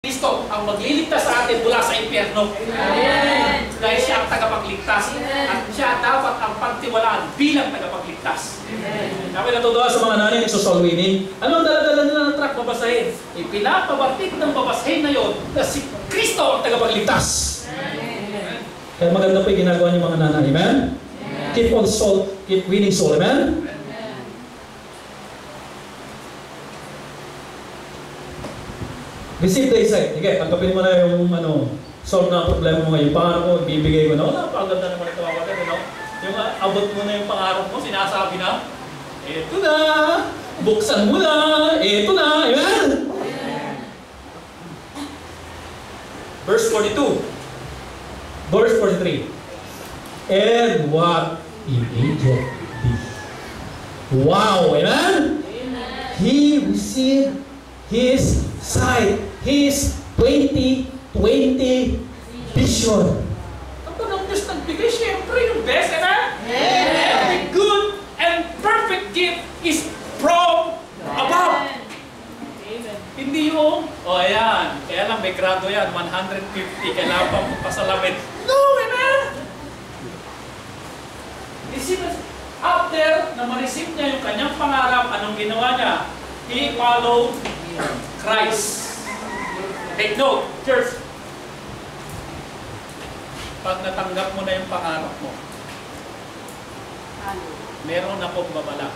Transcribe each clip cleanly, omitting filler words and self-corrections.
Kristo ang magliligtas sa atin mula sa impyerno. Amen. Dahil siya ang tagapagligtas. At siya dapat ang pagtiwalaan bilang tagapagligtas. Kami natutuwa sa mga nanay sa soul winning. Ano ang dala-dala nila ng truck babasahin? Ipinapabatid ng babasahin na yun na si Kristo ang tagapagligtas. Kaya maganda po yung ginagawa niyo mga nanay. Amen? Keep on soul, keep winning soul. Amen? Receive the insight. Sige, tanggapin mo na yung solve na problema mo ngayon. Pangarap mo, bibigay ko na. Wala, paganda naman ito ako. Yung abot mo na yung pangarap mo, sinasabi na, eto na, buksan mo na, eto na, amen? Verse 42. Verse 43. And what an angel did. Wow, amen? He received his sight, his 20/20 vision. Kapag ang Diyos nagbigay, siyempre yung best, amen? Every good and perfect gift is from above. Hindi yung, ayan, kaya lang may grado yan, 150, kailangan pa magpasalamin. No, amen? After na ma-receive niya yung kanyang pangarap, anong ginawa niya? He followed Christ. Take note, church. Pag natanggap mo na yung pangarap mo, meron akong babala.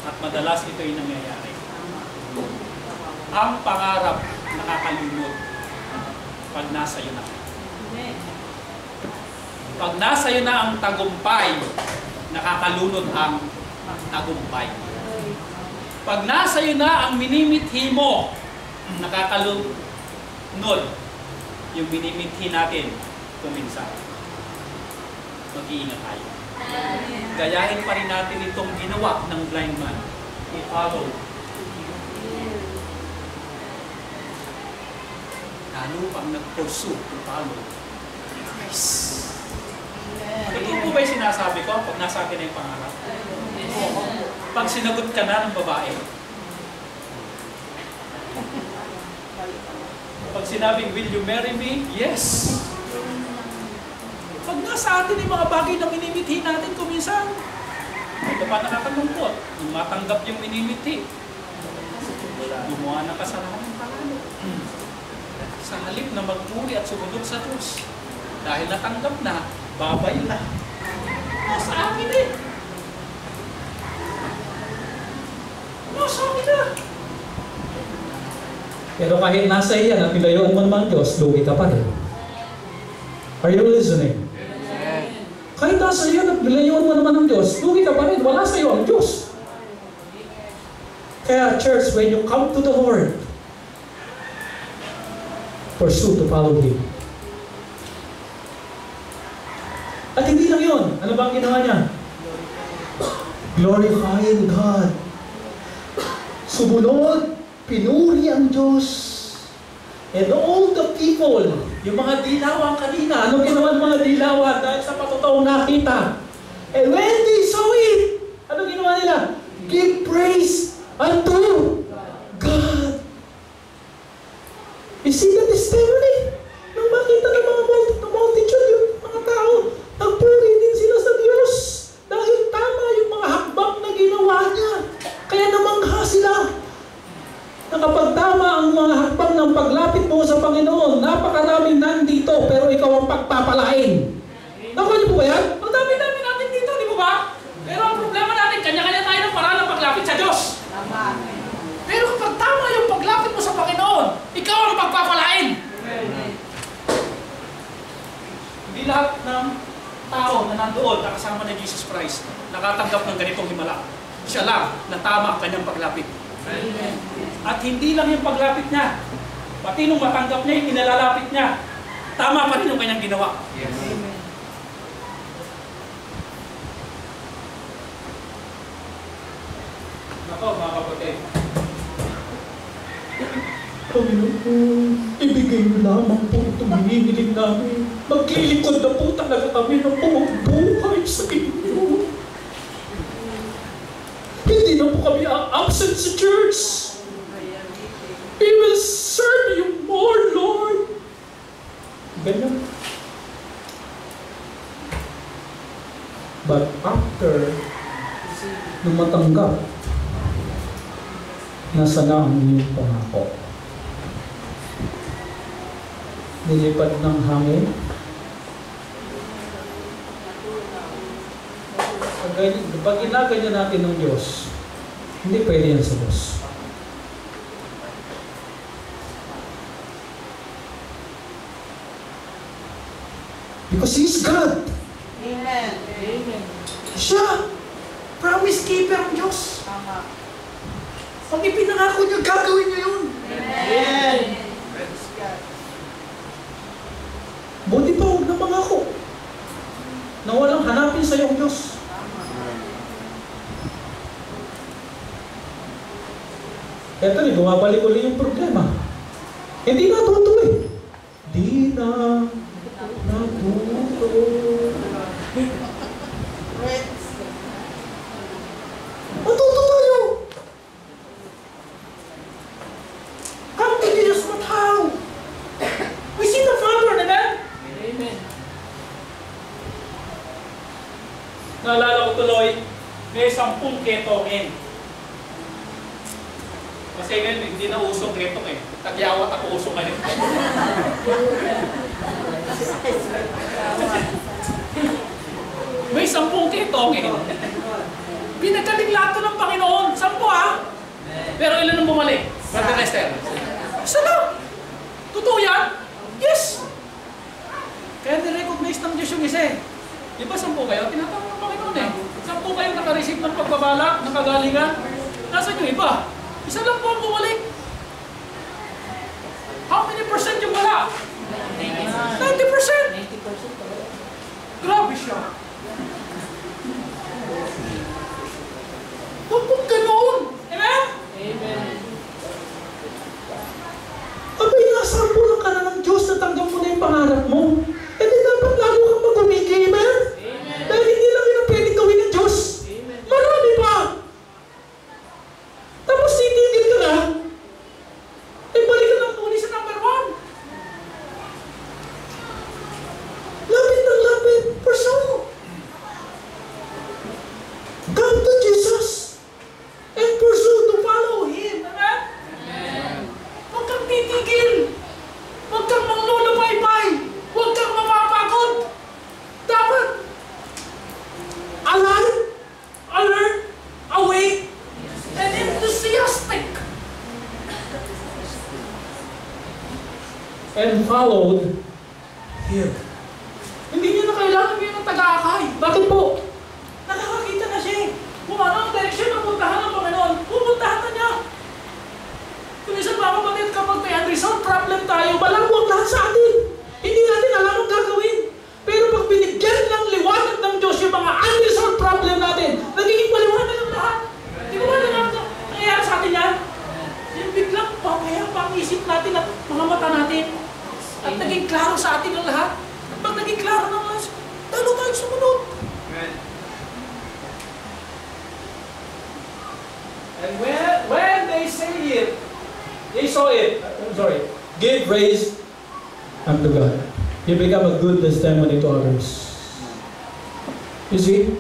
At madalas ito yung nangyayari. Ang pangarap nakakalimot pag nasa iyo na. Pag nasa iyo na ang tagumpay, nakakalunod ang tagumpay. Pag nasa iyo na ang minimithi mo, nakakalunod yung minimithi natin kuminsan. Mag-iingat tayo. Gayahin pa rin natin itong ginawa ng blind man. I-follow. Lalo pang nag-pursue, i-follow Christ. Hindi po ba yung sinasabi ko pag nasa akin na yung pangarap? Pag sinagot ka na ng babae, pag sinabing, will you marry me? Yes. Pag nasa atin yung mga bagay na minimithi natin kuminsan, ito pa nakakalungkot. Yung matanggap yung minimithi, gumawa na kasalanan ng panalo. Sa halip na magpuri at sumunod sa Diyos, dahil natanggap na, babay na. Nasa akin eh. Nasa akin na. Pero kahit nasa iyan at nilayuan mo naman Diyos, lugi ka pa rin. Are you listening? Kahit nasa iyan at nilayuan mo naman ng Diyos, lugi ka pa rin. Wala sa iyo ang Diyos. Kaya church, when you come to the Lord, pursue to follow Him. At hindi lang yun. Ano ba ang ginawa niya? Glorifying God. Sumunod, pinuri ang Diyos. And all the people, yung mga dilawan kanina, anong ginawa ng mga dilawan dahil sa patotoong nakita? And when they saw it, anong ginawa nila? Give praise unto God. You see the testimony? Nung makita ng mga multitude, yung mga tao, nagpuri din sila sa Diyos. Dahil tama yung mga hakbang na ginawa niya. Kaya namangha sila. Na kapag tama ang mga hakbang ng paglapit mo sa Panginoon, napakaraming nandito, pero ikaw ang pagpapalain. Nakuha niyo po ba yan? Ang dami-dami natin dito, di ba? Pero ang problema natin, kanya-kanya tayo ng paraan ng paglapit sa Diyos. Pero kapag tama yung paglapit mo sa Panginoon, ikaw ang pagpapalain. Hindi lahat ng tao na nandoon, nakasama ni Jesus Christ, nakatanggap ng ganitong himala. Siya lang na tama ang kanyang paglapit. At hindi lang yung paglapit niya, pati nung matanggap niya, yung inalalapit niya, tama pa rin yung kanyang ginawa. Yes. Nako, mga kapatid. Panginoon, ibigay mo lamang po itong hinihiling namin. Maglilikod na po talaga kami ng buhay sa inyo. Hindi na po kami absent sa church. We will serve you more. ganyan. But after nung matanggap, nasa na ang iyong pangako. Nilipad ng hangin. Pag ginaganyan natin ng Diyos, hindi pwede yan sa Diyos. Because He's God. Amen. Amen. Siya, promise keeper ang Diyos. Pag ipinangako niyo, gagawin niyo yun. Amen. Buti pa huwag na mangako na walang hanapin sa iyong Diyos. Eto rin, bumabalik ulit yung problema. Hindi natuto eh. Di na natuto. Matuto tayo. Come to Jesus, but how? We see the Father, amen? Amen. Naalala ko tuloy, may 10 ketongin. Kasi ngayon, hindi na usong ketong eh. Tagyawat ako usong ngayon. May 10 ketongin. Pinagaling lahat to ng Panginoon. 10 ha? Pero ilan ang bumalik? Brother Lester? Isa lang. Totoo yan? Yes! Kaya nirecognize ng Diyos yung isa eh. Di ba 10 kayo? Tinatawag ng Panginoon eh. 10 kayo nakareceive ng pagbabalak, ng kagalingan. Nasaan yung iba? Isa lang po ang bumalik. How many percent yung wala? 90%! 90%. Grabe siya. Huwag pong ganoon. Amen? Amen. Abay, nasampo lang ka na ng Diyos na tanggap mo na yung pangarap mo. E di dapat lalo kang mag-umigay, amen? Amen. Dahil hindi lang yun ang pwede gawin ng Diyos. Amen. Marami pa. Tapos titigil ka na. Eh, balik ka lang muli sa number 1. Lapit ng lapit. Pursue. Come to Jesus and pursue to follow Him. Amen? Amen. Huwag kang titigil. Huwag kang manglulupay-pay. Huwag kang mapapagod. Dapat alive, alert, awake, and enthusiastic. And followed Him. Hindi niya na kailangan yun ng taga-akay. Bakit po? Nakakakita na siya eh. Kung ano ang direksyon ng puntahan ng Panginoon, pupuntahan na niya. Kung isang mga kapatid, kapag may unresolved problem tayo, Malangwang lahat sa atin. Hindi natin alam ang gagawin. Pero pag binigyan ng liwanag ng Diyos yung mga unresolved problem natin, nagiging maliwanag ang lahat. di ba ba nangyayari sa atin yan? Yung biglang papayang pa ang isip natin at mga mata natin. At naging klaro sa atin ang lahat. At pag naging klaro ng lahat, talo tayo sumunod. And when they say it, they saw it. I'm sorry. Give praise unto God. You become a good testimony to others. You see?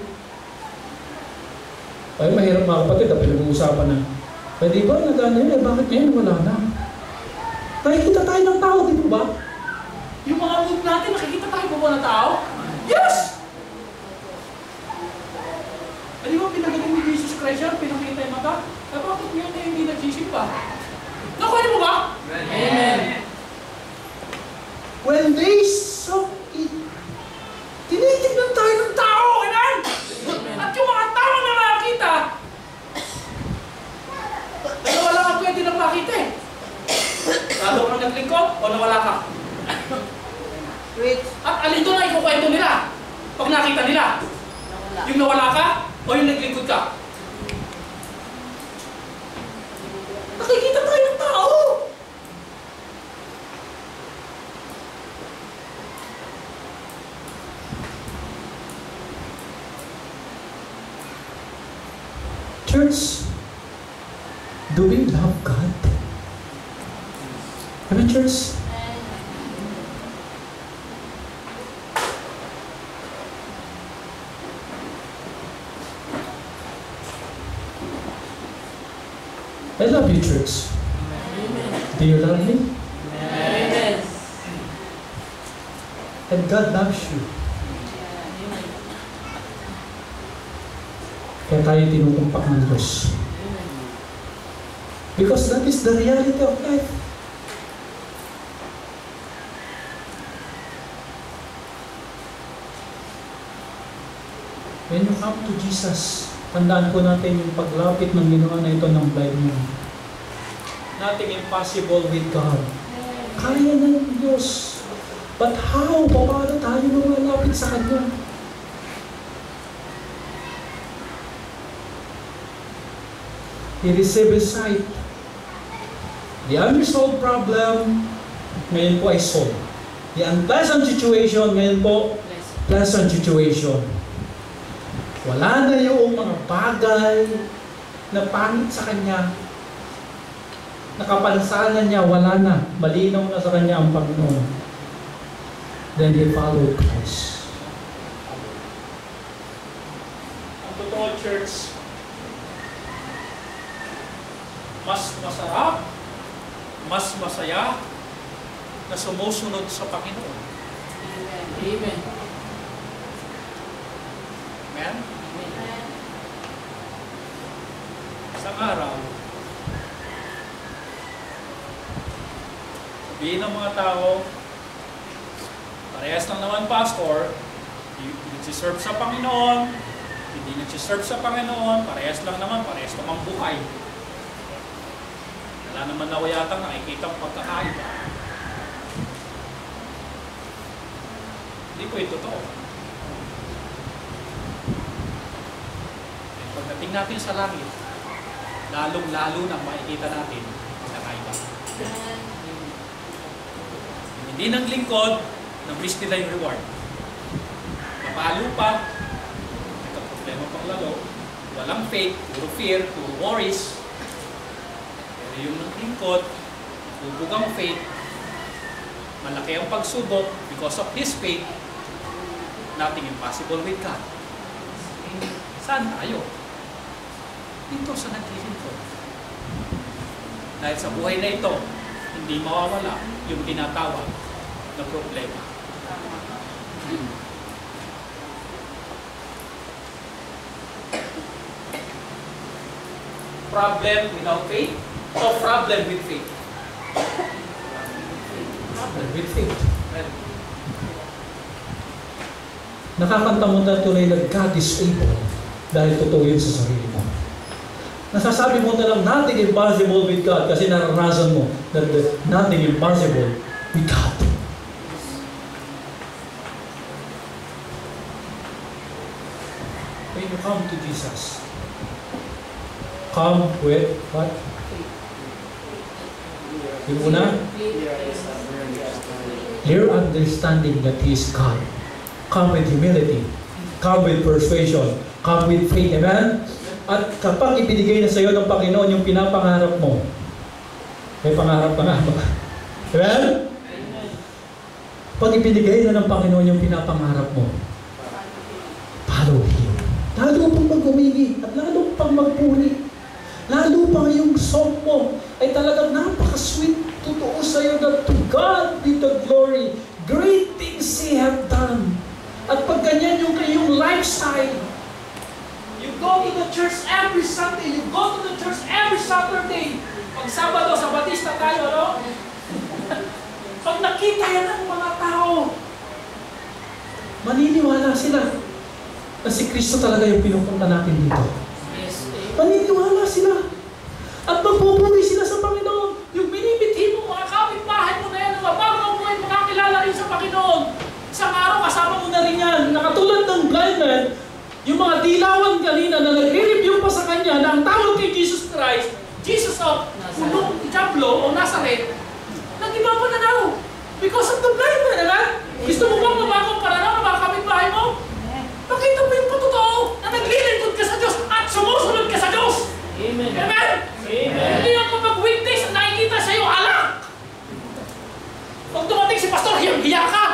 Ay, mahirap mga kapatid, pinag-uusapan na. Pwede ba nag-ano yun? Bakit ngayon wala na? Nakikita tayo ng tao, di ba? Yung mga move natin, nakikita tayo ba ng tao? Yes! Di ba pinagaling ni Jesus Christ yan? Pinakita yung mata? Eh bakit ngayon na hindi nagsisimba? Nakuha mo ba? Amen. When they saw it, tinitignan tayo ng tao, amen? At yung mga tao na nakakita, wala kang pwede nang makita eh. Lalo kang naglingkod o nawala ka? At alin doon na ikukwento nila pag nakita nila? Yung nawala ka o yung naglingkod ka? Nakikita tayo ng tao. Church, do we love God? Amen, church? love you, church. Amen. Do you love me? Amen. And God loves you. Amen. Kaya tayo tinutumpak ng Diyos. Because that is the reality of life. When you come to Jesus, tandaan po natin yung paglapit ng ginawa na ito ng blood niya. Nothing impossible with God. Kaya ng Diyos. But how? Paano tayo lumalapit sa Kanya? He received his sight. The unresolved problem, ngayon po ay solved. The unpleasant situation, ngayon po, pleasant situation. Wala na yung mga bagay na pangit sa Kanya. Nakapansanan niya, wala na. Malinaw na sa Kanya ang Panginoon. Then he followed Christ. Ang totoo, church, mas masarap, mas masaya na sumusunod sa Panginoon. Amen. Amen? Isang araw, sabihin ng mga tao, parehas lang naman, pastor, nagsiserve sa Panginoon, hindi nagsiserve sa Panginoon, parehas lang naman, parehas namang buhay. Wala naman na yatang nakikita ang pagkakaiba. Hindi po ito totoo. Pagdating natin sa langit, lalong-lalo na makikita natin ang pagkakaiba. Hindi naglingkod, na-miss nila yung reward. Napalo pa, nagka-problema pang lalo, walang faith, puro fear, puro worries. Pero yung naglingkod, bubugang faith, malaki ang pagsubok, because of his faith, nothing impossible with God. Saan tayo? Dito sa naglilingkod. Dahil sa buhay na ito, hindi mawawala yung tinatawag na problema. Problem without faith o problem with faith? Problem with faith. Nakakanta mo na tuloy na God is able dahil totoo yun sa sarili mo. Nasasabi mo na lang nothing impossible with God kasi naranasan mo na nothing impossible with God. When you come to Jesus, come with what? Yung una, clear understanding that He is God. Come with humility. Come with persuasion. Come with faith. Amen? At kapag ibinigay na sa iyo ng Panginoon yung pinapangarap mo, may pangarap pa nga ba? Amen? Pag ibinigay na ng Panginoon yung pinapangarap mo, follow Him. Lalo pang mag-umigi at lalo pang magpuri. Lalo pang yung song mo ay talagang napaka-sweet. Totoo sa iyo na to God be the glory. Great things He have done. At pag ganyan yung kayong lifestyle, you go to the church every Sunday, you go to the church every Saturday. Pag Sabado, sa Batista tayo, ano? Pag nakita yan ng mga tao, maniniwala sila na si Kristo talaga yung pinupunta natin dito. Maniniwala sila. At magpupuri sila sa Panginoon. Yung binibiti mo, mga kapitbahay mo na yan, na bago mo ay makakilala rin sa Panginoon. Isang araw, kasama mo na rin yan. Nakatulad ng blind man, yung mga dilawan kanina na nagre-review pa sa kanya na ang tawag kay Jesus Christ, Jesus of Punong Diablo o Nazareth, nag-iba pa na daw. Because of the blind man, diba? Gusto mo bang mabago ang pananaw ng mga kapitbahay mo? Pakita mo yung patotoo na naglilingkod ka sa Diyos at sumusunod ka sa Diyos. Amen. Amen? Amen. Hindi yung kapag weekdays na nakikita sa'yo, alak! Pag dumating si Pastor, hiya ka!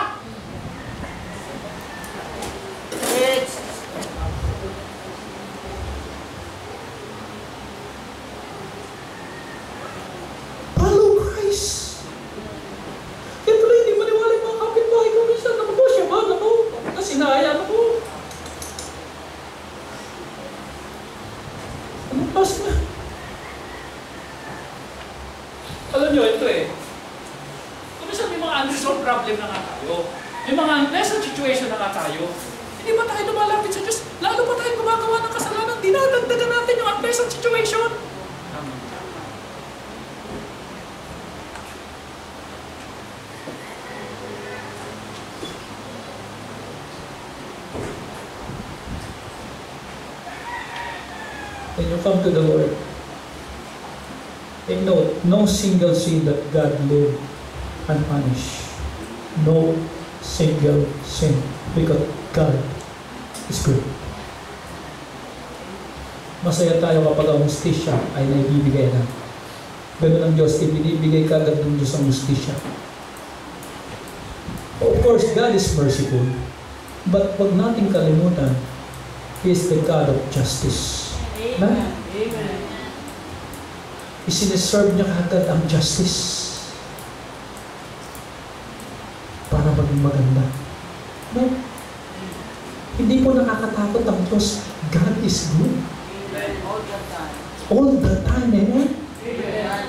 mga unresolved problem na nga tayo. May mga unpleasant situation na nga tayo. Hindi ba tayo lumalapit sa Diyos? Lalo pa tayo gumagawa ng kasalanan, dinadagdagan natin yung unpleasant situation. When you come to the Lord, take note, no single sin that God leave unpunished. No single sin. Because God is good. Masaya tayo kapag ang hustisya ay naibibigay na. Ganun ang Diyos, ibinibigay ka agad ng Diyos ang hustisya. Of course, God is merciful. But wag nating kalimutan, He is the God of justice. Amen. Amen. Isineserve niya kaagad ang justice para maging maganda. No? Hindi po nakakatakot ang Diyos. God is good. Amen. All the time. All the time, amen? Amen.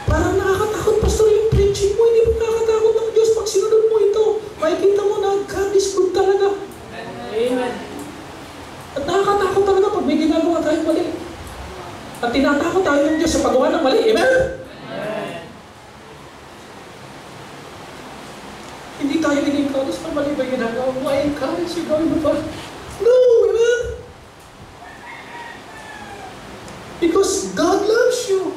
Parang nakakatakot, Pastor, yung preaching mo. Hindi mo nakakatakot ng Diyos. Pag sinunod mo ito, makikita mo na God is good talaga. Amen. At nakakatakot talaga pag may ginagawa tayong mali. At tinatakot tayo ng Diyos sa paggawa ng mali. Amen? Amen. Hindi tayo in-encourage na mali ba yung ginagawa mo? I encourage you, gawin mo pa. No, amen? Because God loves you.